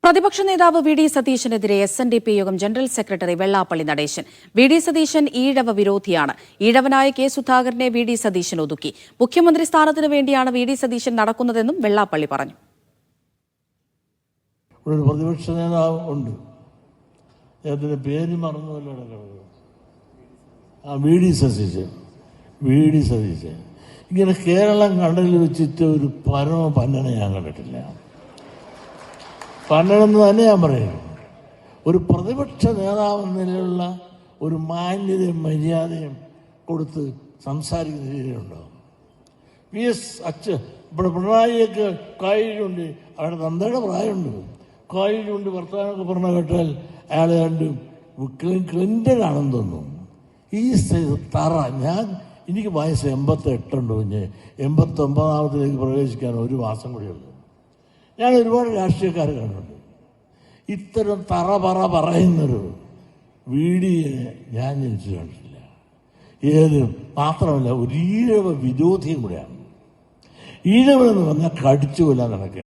പ്രതിപക്ഷ നേതാവ് വി ഡി സതീശനെതിരെ SNDP യോഗം ജനറൽ സെക്രട്ടറി വെള്ളാപ്പള്ളി നടേശൻ. വി ഡി സതീശൻ ഈഴവ വിരോധിയാണ്. ഈഴവനായ കെ സുധാകരനെ വി ഡി സതീശൻ ഒതുക്കി. മുഖ്യമന്ത്രി സ്ഥാനത്തിനു വേണ്ടിയാണ് വി ഡി സതീശൻ നടക്കുന്നതെന്നും വെള്ളാപ്പള്ളി പറഞ്ഞു. ഒരു പ്രതിപക്ഷ നേതാവ് ഉണ്ട്, അദ്ദേഹത്തിന്റെ പേര് മറന്നുവല്ലോ, വി ഡി സതീശൻ. ഇങ്ങനെ കേരളം കടലിൽ വെച്ചിട്ട് ഒരു പരമ പന്നനെ ഞാൻ കണ്ടിട്ടില്ല. പന്നനെന്ന് തന്നെ ഞാൻ പറയുന്നു. ഒരു പ്രതിപക്ഷ നേതാവ് നിലയിലുള്ള ഒരു മാന്യതയും മര്യാദയും കൊടുത്ത് സംസാരിക്കുന്ന രീതിയിലുണ്ടാവും. ഇവിടെ പിണറായിയൊക്കെ കായിലുണ്ട്, അവിടെ തന്തയുടെ പ്രായമുണ്ട്, കായിലുണ്ട്, വർത്തമാനമൊക്കെ പറഞ്ഞ കേട്ടാൽ അയാളെ കണ്ടും ക്ലിൻ്റൺ ആണെന്ന് തോന്നുന്നു. ഈ തറ എനിക്ക് വയസ്സ് 88 ഉണ്ട്, കുഞ്ഞ് 89ാമത്തിലേക്ക് പ്രവേശിക്കാൻ ഒരു മാസം കൂടിയുള്ളൂ. ഞാൻ ഒരുപാട് രാഷ്ട്രീയക്കാരെ കണ്ടിട്ടുണ്ട്. ഇത്തരം പറയുന്നൊരു വീഡിയോ ഞാൻ ജനിച്ചു കണ്ടിട്ടില്ല. മാത്രമല്ല ഒരു ഈഴവ വിരോധിയും കൂടെയാണ്. ഈഴവെന്ന് പറഞ്ഞാൽ കടിച്ചു കൊല്ലാൻ നടക്കുക.